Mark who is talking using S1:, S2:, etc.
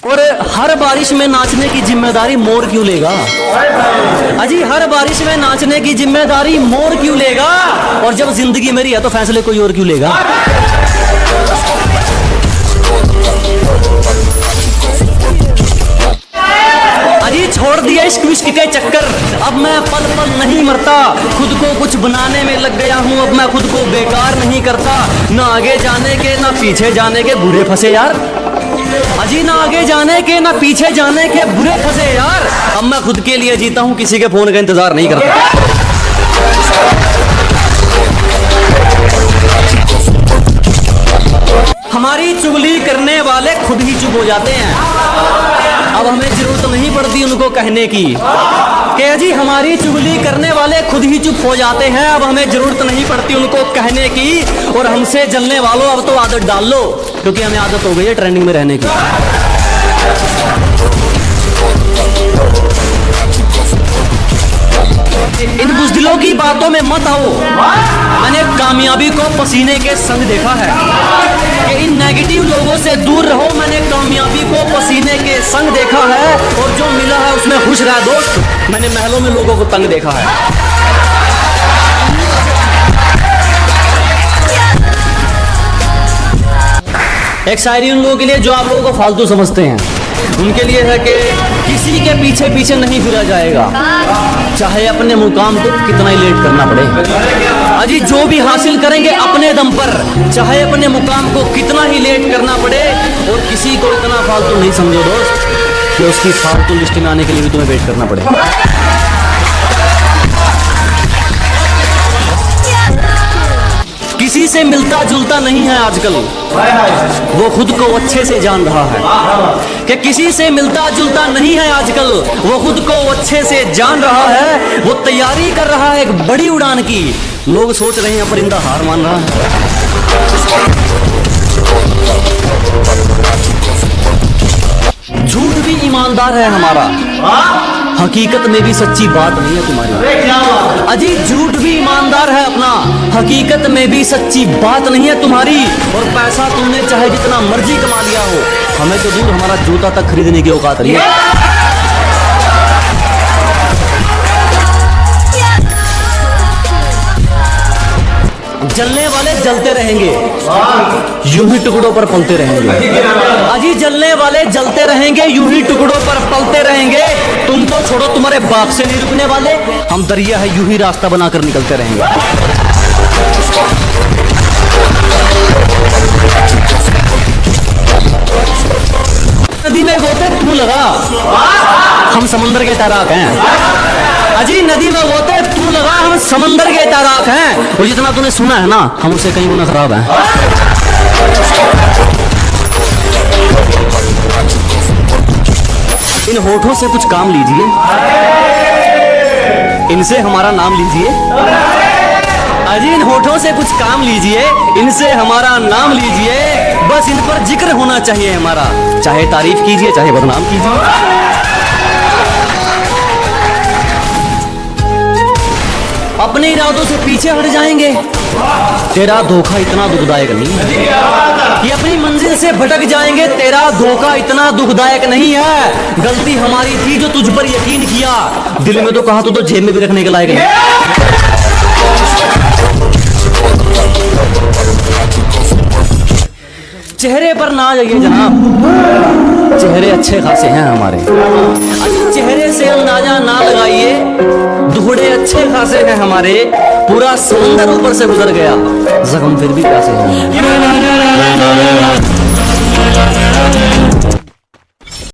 S1: और हर बारिश में नाचने की जिम्मेदारी मोर क्यों लेगा? अजी हर बारिश में नाचने की जिम्मेदारी मोर क्यों लेगा? और जब जिंदगी मेरी है तो फैसले कोई और क्यों लेगा? अजी छोड़ दिया इश्क विश्क के चक्कर, अब मैं पल पल नहीं मरता, खुद को कुछ बनाने में लग गया हूँ, अब मैं खुद को बेकार नहीं करता। ना आगे जाने के ना पीछे जाने के बुरे फंसे यार, अजी ना आगे जाने के ना पीछे जाने के बुरे फंसे यार। अब मैं खुद के लिए जीता हूँ, किसी के फोन का इंतजार नहीं करता। हमारी चुगली करने वाले खुद ही चुप हो जाते हैं, अब हमें जरूरत नहीं पड़ती उनको कहने की कि अजी हमारी चुगली करने वाले खुद ही चुप हो जाते हैं, अब हमें जरूरत नहीं पड़ती उनको कहने की। और हमसे जलने वालों अब तो आदत डाल लो, क्योंकि हमें आदत हो गई है ट्रेंडिंग में रहने की। इन बुज़दिलों की बातों में मत आओ, मैंने कामयाबी को पसीने के संग देखा है कि इन नेगेटिव लोगों से दूर रहो। मैंने कामयाबी को पसीने के संग देखा है, और जो मिला है उसमें खुश रहा दोस्त। मैंने महलों में लोगों को तंग देखा है। एक शायरी उन लोगों के लिए जो आप लोगों को फालतू समझते हैं, उनके लिए है कि किसी के पीछे पीछे नहीं फिरा जाएगा, चाहे अपने मुकाम को कितना ही लेट करना पड़े। अजी जो भी हासिल करेंगे अपने दम पर, चाहे अपने मुकाम को कितना ही लेट करना पड़े। और किसी को इतना फालतू नहीं समझो दोस्त कि उसकी फालतू लिस्ट में आने के लिए भी तुम्हें वेट करना पड़े। किसी से मिलता जुलता नहीं है आजकल, वो खुद को अच्छे से जान रहा है कि किसी से मिलता जुलता नहीं है आजकल, वो खुद को अच्छे से जान रहा है। वो तैयारी कर रहा है एक बड़ी उड़ान की, लोग सोच रहे हैं परिंदा हार मान रहा है। झूठ भी ईमानदार है हमारा, हकीकत में भी सच्ची बात नहीं है तुम्हारी। अजी झूठ भी ईमानदार है अपना, हकीकत में भी सच्ची बात नहीं है तुम्हारी। और पैसा तुमने चाहे जितना मर्जी कमा लिया हो, हमें तो दूर हमारा जूता तक खरीदने की औकात नहीं है। जलने वाले जलते रहेंगे, यूं ही टुकड़ों पर पलते रहेंगे। अजी जलने वाले जलते रहेंगे, यूं ही टुकड़ों पर पलते रहेंगे। तुम तो छोड़ो, तुम्हारे बाप से नहीं रुकने वाले, हम दरिया है यूं ही रास्ता बनाकर निकलते रहेंगे। नदी में गोते तू लगा, हम समंदर के तैराक हैं। अजी नदी में गोते तू लगा, हम समंदर के तैराक हैं। और जितना तूने सुना है ना, हम उससे कहीं गुना खराब हैं। इन होठों से कुछ काम लीजिए, इनसे हमारा नाम लीजिए। अजी इन होठों से कुछ काम लीजिए, इनसे हमारा नाम लीजिए। बस इन पर जिक्र होना चाहिए हमारा, चाहे तारीफ कीजिए चाहे बदनाम कीजिए। अपने इरादों से पीछे हट जाएंगे, तेरा धोखा इतना दुखदायक नहीं है। ये अपनी मंजिल से भटक जाएंगे, तेरा धोखा इतना दुखदायक नहीं है। गलती हमारी थी जो तुझ पर यकीन किया, दिल में तो कहा तो जेब में भी रखने के लायक नहीं। चेहरे पर ना जाइए जनाब, चेहरे अच्छे खासे हैं हमारे। चेहरे से अंदाजा ना लगाइए, दुहड़े अच्छे खासे हैं हमारे। पूरा समंदर ऊपर से गुजर गया, जख्म फिर भी कैसे हैं।